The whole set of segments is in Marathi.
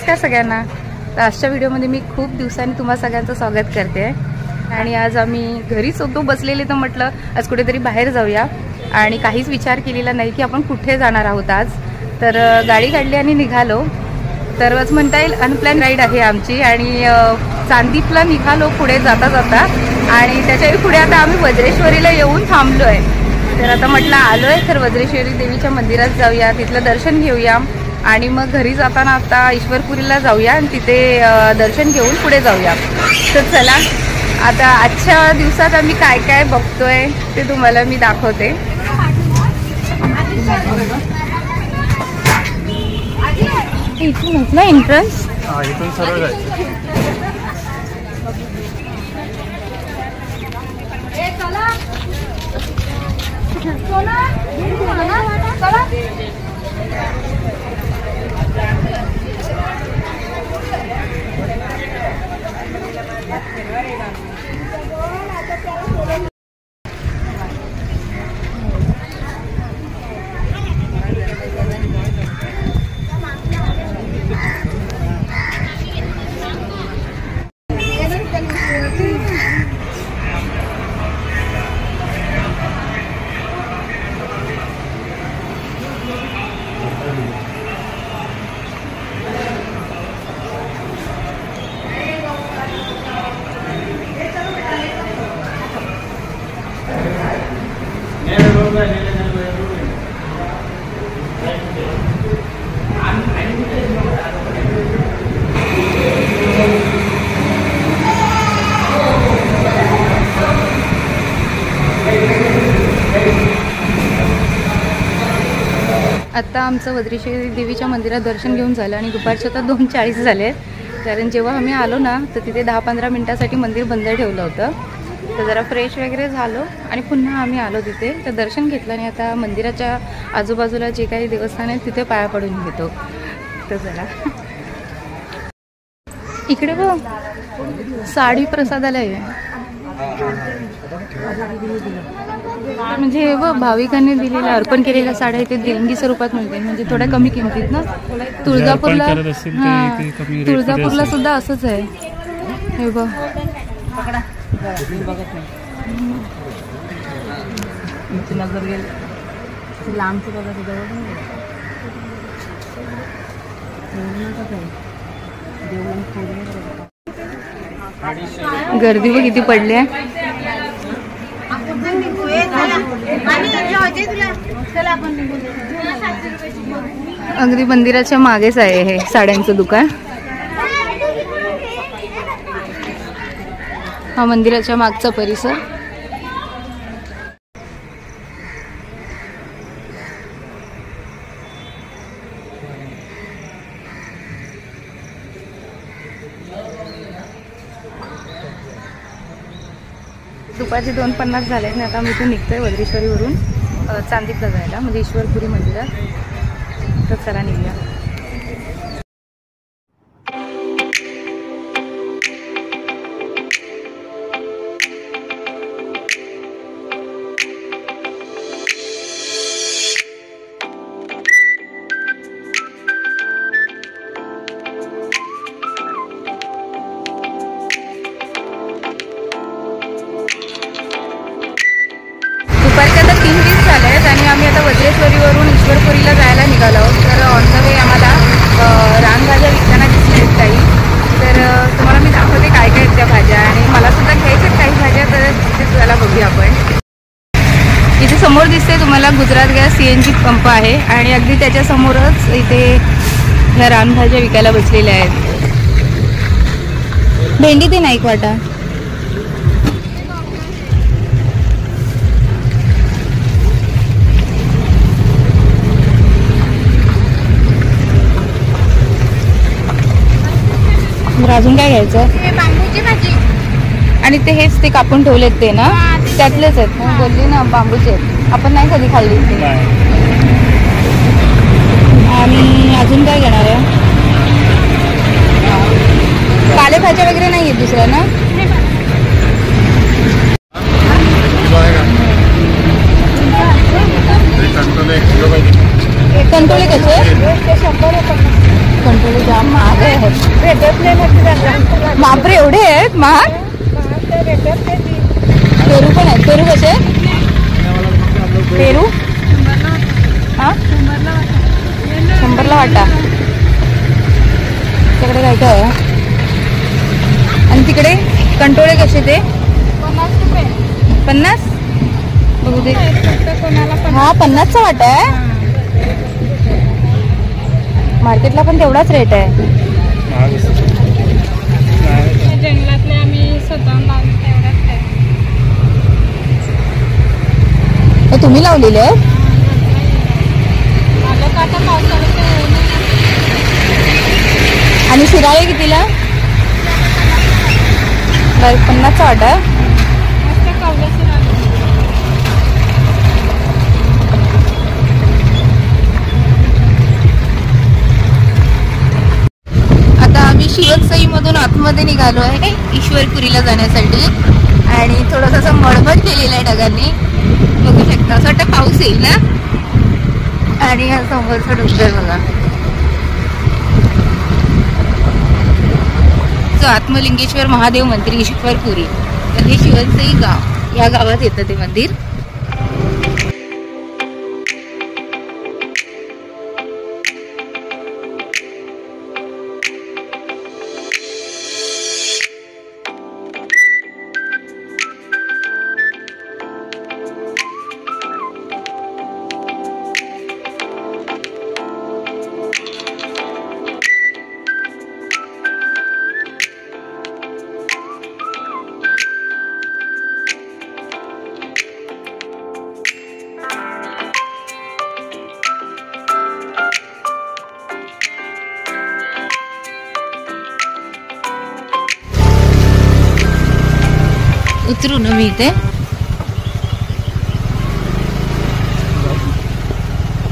नमस्कार सगळ्यांना। तर आजच्या व्हिडिओमध्ये मी खूप दिवसांनी तुम्हा सगळ्यांचं स्वागत करते आणि आज आम्ही घरीच होतो बसलेले, तर म्हटलं आज कुठेतरी बाहेर जाऊया आणि काहीच विचार केलेला नाही की आपण कुठे जाणार आहोत आज। तर गाडी काढली आणि निघालो। तर आज म्हणता येईल अनप्लॅन राईड आहे आमची आणि चांदीपला निघालो पुढे जाता जाता आणि त्याच्या पुढे आता आम्ही वज्रेश्वरीला येऊन थांबलो आहे। तर आता म्हटलं आलो आहे तर वज्रेश्वरी देवीच्या मंदिरात जाऊया, तिथलं दर्शन घेऊया आणि मग घरी जाताना आता ईश्वरपुरीला जाऊया आणि तिथे दर्शन घेऊन पुढे जाऊया। तर चला आता आजच्या दिवसात आम्ही काय काय बघतोय ते तुम्हाला मी दाखवते। इथून ना एंट्रन्स, इथून सरळ जायचं। आता आमचं वज्रेश्वरी देवीच्या मंदिरात दर्शन घेऊन झालं आणि दुपारचे आता 2:40 झाले। कारण जेव्हा आम्ही आलो ना तर तिथे 10-15 मिनिटासाठी मंदिर बंद ठेवलं होतं। तर जरा फ्रेश वगैरे झालो आणि पुन्हा आम्ही आलो तिथे, तर दर्शन घेतलं आणि आता मंदिराच्या आजूबाजूला जे काही देवस्थान आहे तिथे पाया पडून घेतो। तर चला इकडे बघ साडी प्रसादालय आहे, म्हणजे हे बघ भाविकांनी दिलेल्या अर्पण केलेल्या साड्या इथे देणगी स्वरूपात मिळते, म्हणजे थोड्या कमी किमतीत ना। तुळजापूरला सुद्धा असंच आहे। हे बघ गर्दी बघ किती पडली आहे। अगदी मंदिराच्या मागेच आहे हे साड्यांचं दुकान। हा मंदिराच्या मागचा परिसर। दुपारचे 2:50 झाले आणि आता मी इथून निघतोय वज्रेश्वरीवरून चांदीपला जायला, म्हणजे ईश्वरपुरी मंदिरात। तर चला निघूया। आणि आम्ही आता वज्रेश्वरीवरून ईश्वरपुरीला जायला निघालो आहोत। तर ऑन द वे आम्हाला रानभाज्या विकताना दिसल्या आहेत काही, तर तुम्हाला मी दाखवते काय काय आहेत त्या भाज्या आणि मला सुद्धा घ्यायच्या काही भाज्या, तर तिथे चला बघूया आपण। इथे समोर दिसते तुम्हाला गुजरात गॅस CNG पंप आहे आणि अगदी त्याच्या समोरच इथे ह्या रानभाज्या विकायला बसलेल्या आहेत। भेंडी ते नाही वाटा, अजून काय घ्यायचं? बांबूची भाजी आणि ते हेच ते कापून ठेवलेत ते ना, त्यातलेच आहेत ना, बोलली ना बांबूचे आहेत। आपण नाही कधी खाल्ली ते। आणि अजून काय घेणार आहे? पालेभाज्या वगैरे नाही आहेत दुसऱ्या ना? कंटोळे कसे? कंटोळे जाम महाग आहे। महाग? पेरू पण आहेत. पेरू कसे? पेरू हा 100ला वाटा. तिकडे काय काय आहे? आणि तिकडे कंटोळे कसे ते? 50 बघू दे. हा 50चा वाटा आहे. मार्केटला पण तेवढाच रेट आहे. जंगलातले आम्ही स्वतः लावले तेवढाच आहे. हे तुम्ही लावलेले आहे? आणि शिराळे कितीला? 50चा वाटा आहे. आता आम्ही शिवसई मधून आतमध्ये निघालो आहे ईश्वरपुरीला जाण्यासाठी. आणि थोडंसं असं मळमळ केलेलं आहे ढगांनी, बघू शकता. असं वाटतं पाऊस येईल ना. आणि हा समोरचा डोंगर बघा, जो आत्मलिंगेश्वर महादेव मंदिर ईश्वरपुरी. तर हे शिवसई गाव, या गावात येतं ते मंदिर. उतरू ना मी इथे.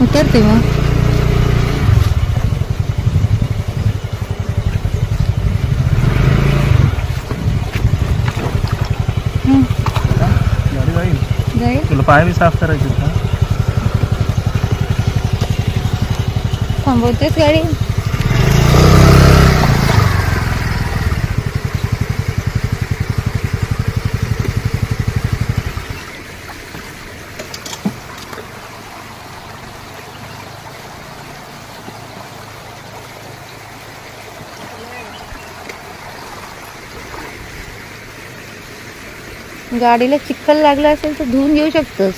उतरते मग. जाईल. तुला पाय बी साफ करायचे का? थांबवतेस गाडी? गाडीला चिखल लागला असेल तर धुवून घेऊ शकतोस.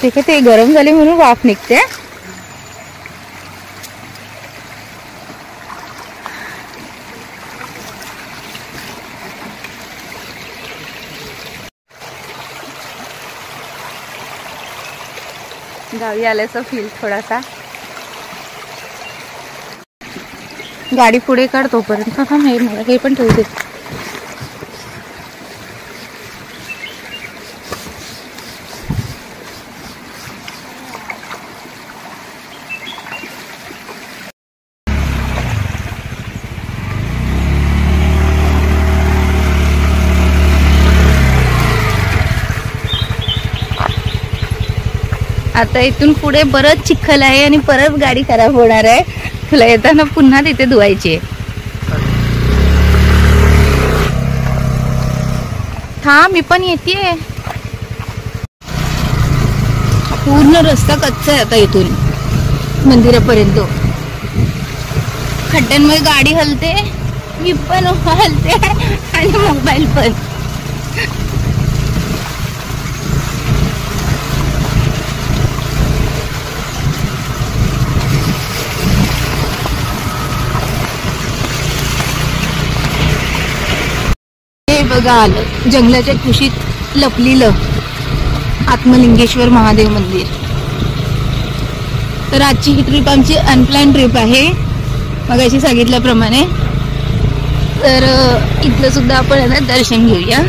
ठीक आहे, ते गरम झाले म्हणून वाफ निघते. गावी आल्याचा फील थोडासा. गाडी पुढे काढ तोपर्यंत. हा मला काही पण ठेवू दे. आता इथून पुढे बरंच चिखल आहे आणि परत गाडी खराब होणार आहे. तुला येताना पुन्हा तिथे धुवायची. थांब, मी पण येते. पूर्ण रस्ता कच्चा आहे आता इथून मंदिरापर्यंत. खड्ड्यांमध्ये गाडी हलते, मी पण हलते आणि मोबाईल पण. बघा आलं जंगलाच्या कुशीत लपलेलं आत्मलिंगेश्वर महादेव मंदिर. तर आजची ही ट्रिप आमची अनप्लॅन ट्रिप आहे मगाशी सांगितल्याप्रमाणे. तर इथलं सुद्धा आपण आता दर्शन घेऊया.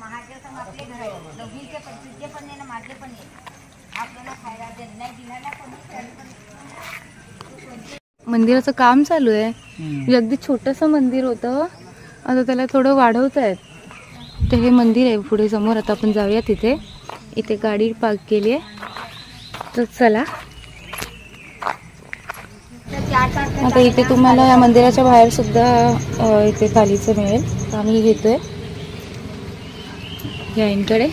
महादेव मंदिराचं काम चालू आहे. म्हणजे अगदी छोटंसं मंदिर होतं, आता त्याला थोडं वाढवत आहेत. तर हे मंदिर आहे पुढे समोर. आता आपण जाऊया तिथे. इथे गाडी पार्क केली आहे. तर चला, आता इथे तुम्हाला या मंदिराच्या बाहेर सुद्धा इथे थालीचं मिळेल. आम्ही घेतोय या इकडे.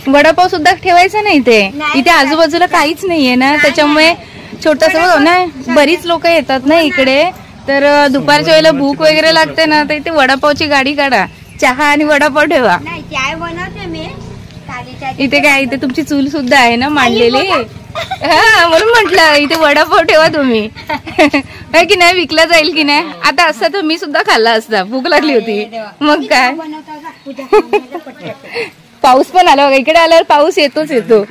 वडापाव सुद्धा ठेवायचा नाही इथे. इथे आजूबाजूला काहीच नाहीये ना, त्याच्यामुळे छोटस ना बरीच लोक येतात ना इकडे. तर दुपारच्या वेळेला भूक वगैरे लागते ना, तर इथे वडापावची गाडी काढा, चहा आणि वडापाव ठेवा. इथे काय, इथे तुमची चूल सुद्धा आहे ना मांडलेली. हा, म्हणून म्हटलं इथे वडापाव ठेवा तुम्ही. की नाही विकला जाईल की नाही. आता असता तर मी सुद्धा खाल्ला असता, भूक लागली होती. मग काय, पाऊस पण आला बघा. इकडे आल्यावर पाऊस येतोच येतो.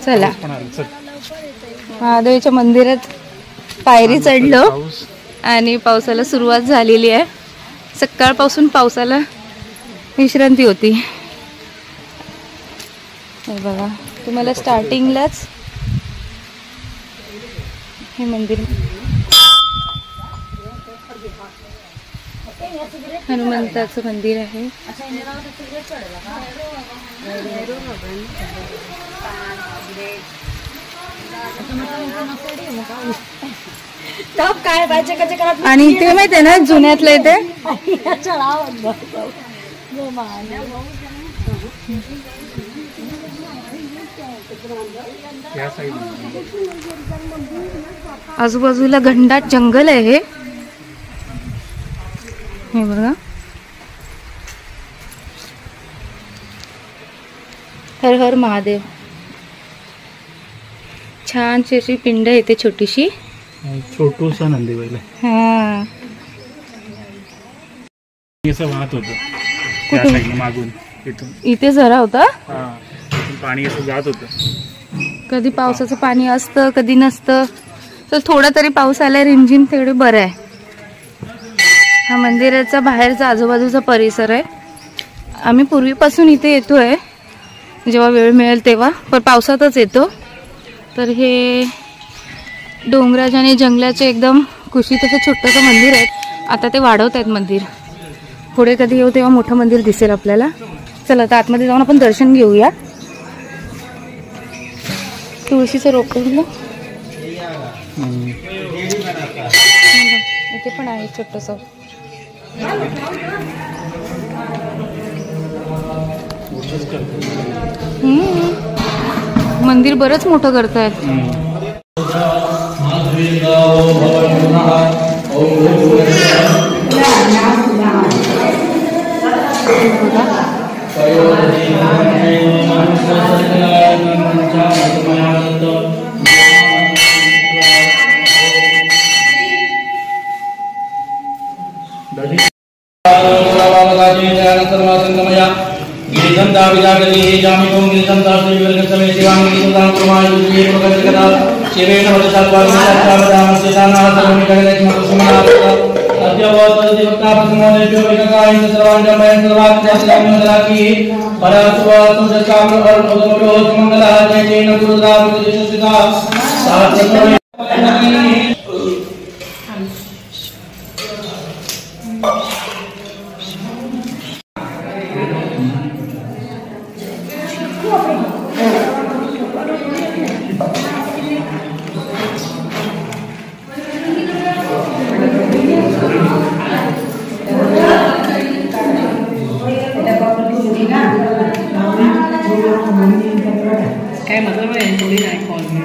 चला, महादेवाच्या मंदिरात पायरी चढलो आणि पावसाला सुरुवात झालेली आहे. सकाळपासून पावसाला विश्रांती होती. हे बघा, तुम्हाला स्टार्टिंगलाच हे मंदिर हनुमंताचं मंदिर आहे. आणि ते माहिती आहे ना, जुन्यातलं इथे आजूबाजूला घनदाट जंगल आहे. हे बघा, हर हर महादेव. छानशी अशी पिंड येते, छोटीशी. छोटूसा नंदी बैल. हा, वाहत होतं मागून. इथे झरा होता. पाणी असं जात होतं. कधी पावसाचं पाणी असतं, कधी नसतं. तर थोडा तरी पाऊस आलाय रिमझिम, तेवढे बरं आहे. हा मंदिराचा बाहेरचा आजूबाजूचा परिसर आहे. आम्ही पूर्वीपासून इथे येतोय, जेव्हा वेळ मिळेल तेव्हा, पण पावसातच येतो. तर हे डोंगराच्या आणि जंगलाचे एकदम कुशीत असं छोटंसं मंदिर आहे. आता ते वाढवत आहेत मंदिर. पुढे कधी येऊ तेव्हा मोठं मंदिर दिसेल आपल्याला. चला, आता आतमध्ये जाऊन आपण दर्शन घेऊया. तुळशीचं रोप इथे पण आहे छोटंसं. मंदिर बरंच मोठं करतायत. काय मतलब है थोड़ी ना कॉल में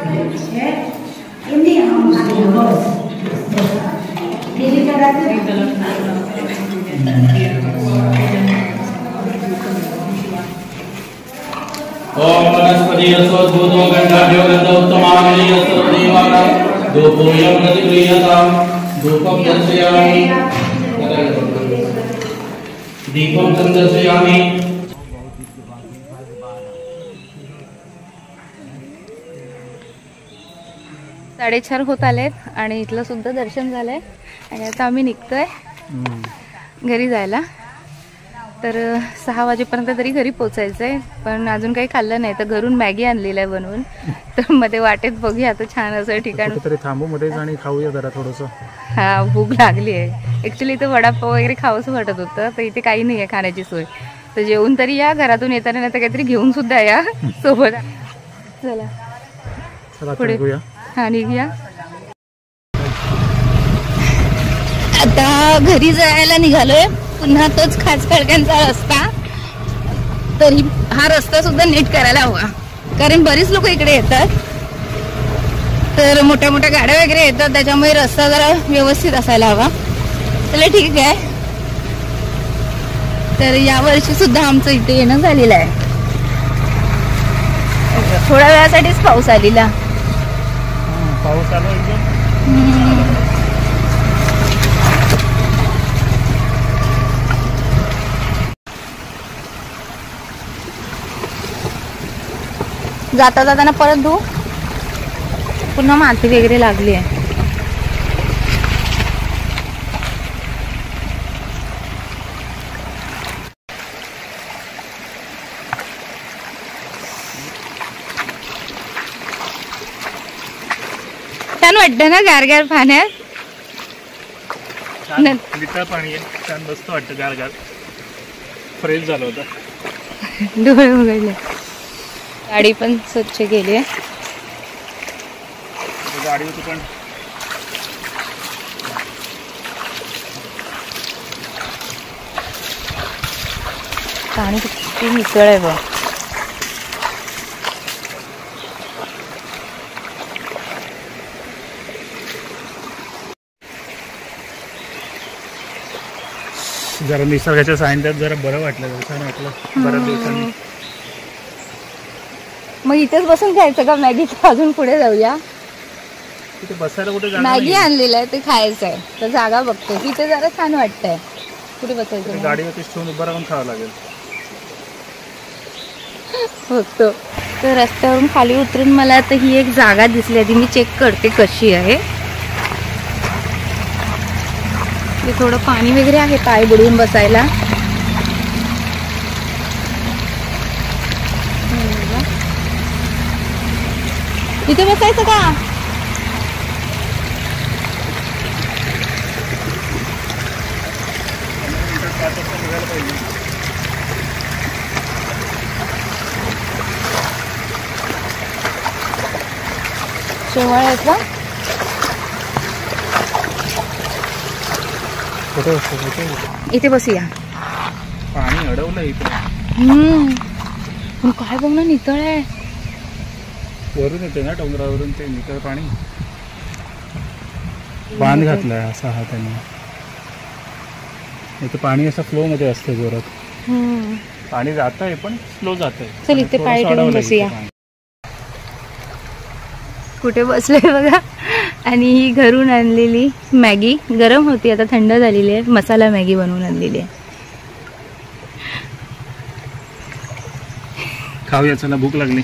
ओम वनस्पति रसोद्भूतो गंधाढ्यो गंधोत्तमाग्नि रसोदेवाना धूपोऽयं प्रतिगृह्यतां धूपं दर्शयामि दीपं दर्शयामि. 4:30 होत आलेत आणि इथलं सुद्धा दर्शन झालंय आणि आता आम्ही निघतोय घरी जायला. तर 6 वाजेपर्यंत तरी घरी पोचायचं आहे, पण अजून काही खाल्लं नाही. तर घरून मॅगी आणलेलं आहे बनवून. तर मध्ये वाटेत बघूया आता छान असं ठिकाण तरी थांबू मध्येच आणि खाऊया जरा थोडंसं. हा, भूक लागली आहे. ॲक्च्युली इथं वडापाव वगैरे खावंसं वाटत होतं, तर इथे काही नाही आहे खाण्याची सोय. तर जेवून तरी या, घरातून येताना नाही तर काहीतरी घेऊन सुद्धा या सोबत. चला पुढे हा निघूया. आता घरी जायला निघालोय. पुन्हा तोच खाचखळक्यांचा रस्ता. तरी हा रस्ता सुद्धा नीट करायला हवा, कारण बरीच लोक इकडे येतात. तर मोठ्या मोठ्या गाड्या वगैरे येतात, त्याच्यामुळे रस्ता जरा व्यवस्थित असायला हवा. चला ठीक आहे. तर यावर्षी सुद्धा आमचं इथे येणं झालेलं आहे. थोड्या वेळासाठीच पाऊस आलेला. पाऊस आला एकदम. जाता जाताना परत धू. पुन्हा माती वगैरे लागली आहे. छान वाटतं ना गारगार पाण्यात. लिटर पाणी आहे, छान मस्त वाटतं गारगार. फ्रेश झालं होतं. डोळे उघडले. गाडी पण स्वच्छ केली आहे. गाडी होती पण पाणी किती मिसळ आहे बघ. जरा निसर्गाच्या सानिध्यात जरा बरं वाटलं, छान वाटलं बऱ्याच दिवसांनी. मग इथेच बसून खायचं का मॅगीचं? अजून पुढे जाऊया. तिथे बसायला कुठे जागा मॅगी नाही. आणलेलं आहे, ते खायचं आहे. तर जागा बघतो. तिथे जरा छान वाटतंय. कुठे बसायचं? गाडीवरती ठेवून उभं राहून खावं लागेल. बघतो. तर रस्त्यावरून खाली उतरून मला आता ही एक जागा दिसली आहे, ती मी चेक करते कशी आहे. ते थोडं पाणी वगैरे आहे पाय बुडवून बसायला. इथे बसायचं का? शेवाळ आहेत का? इथे बसूया. पाणी अडवलं इथे. पण काय बघ ना, नितळ आहे. वरून येते ना डोंगरावरून ते नितळ पाणी. बांध घातलाय असा हा त्यांनी. इथे पाणी असं फ्लो मध्ये असतं जोरात. पाणी जात आहे पण स्लो जात आहे. चल इथे पाय ठेवून बसूया. कुठे बसले बघा. आणि ही घरून आणलेली मॅगी गरम होती, आता थंड झालेली आहे. मसाला मॅगी बनवून आणलेली आहे. खाऊया चला, भूक लागली.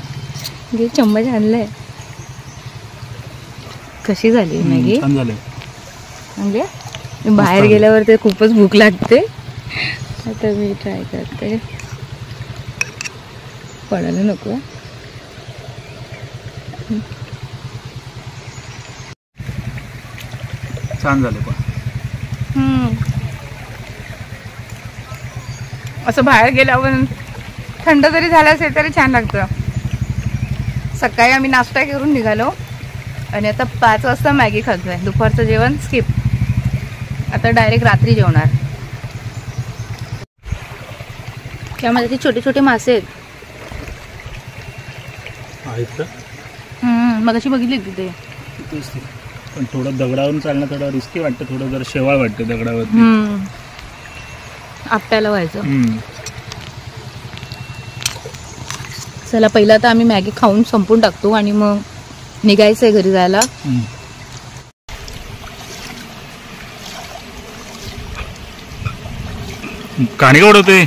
जे चम्मच आणलंय. कशी झाली मॅगी? छान झाले. म्हणजे बाहेर गेल्यावर ते खूपच भूक लागते. आता मी ट्राय करते. पडायला नको. छान झाले पण. असं बाहेर गेल्यावर थंड जरी झालं असेल तरी छान लागतं. सकाळी आम्ही नाश्ता करून निघालो आणि आता 5 वाजता मॅगी खातोय. दुपारचं जेवण स्किप. आता डायरेक्ट रात्री जेवणार. त्यामध्ये ते छोटे छोटे मासे आहेत. मगाशी बघितली तिथे. पण थोडं दगडावरून चालणं थोडं रिस्की वाटतं. थोडं जर शेवाळ वाटतं दगडावर. आपट्याला व्हायचं. चला पहिला तर आम्ही मॅगी खाऊन संपून टाकतो आणि मग निघायचंय घरी जायला. काणी ओढवते.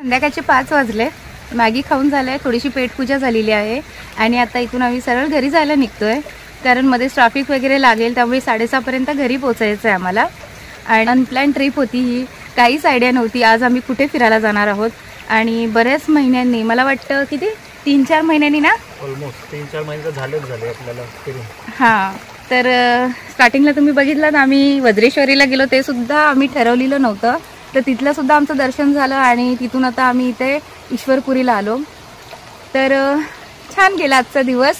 संध्याकाळचे 5 वाजले. मॅगी खाऊन झालंय, थोडीशी पेटपूजा झालेली आहे आणि आता इथून आम्ही सरळ घरी जायला निघतोय, कारण मध्ये ट्रॅफिक वगैरे लागेल, त्यामुळे 6:30पर्यंत घरी पोहोचायचं आहे आम्हाला. आणि अनप्लॅन ट्रिप होती ही, काहीच आयडिया नव्हती आज आम्ही कुठे फिरायला जाणार आहोत. आणि बऱ्याच महिन्यांनी, मला वाटतं किती 3-4 महिन्यांनी ना, ऑलमोस्ट 3-4 महिने झाले आपल्याला फिरून. हां, तर स्टार्टिंगला तुम्ही बघितलं ना, आम्ही वज्रेश्वरीला गेलो, ते सुद्धा आम्ही ठरवलेलं नव्हतं. तर तिथलं सुद्धा आमचं दर्शन झालं आणि तिथून आता आम्ही इथे ईश्वरपुरीला आलो. तर छान गेला आजचा दिवस.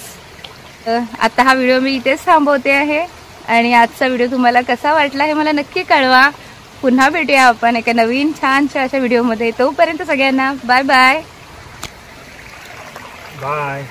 आता हा व्हिडिओ मी इथेच थांबवते आहे आणि आजचा व्हिडिओ तुम्हाला कसा वाटला हे मला नक्की कळवा. पुन्हा भेटूया आपण एका नवीन छानशा अशा व्हिडिओमध्ये. तोपर्यंत सगळ्यांना बाय बाय. बाय.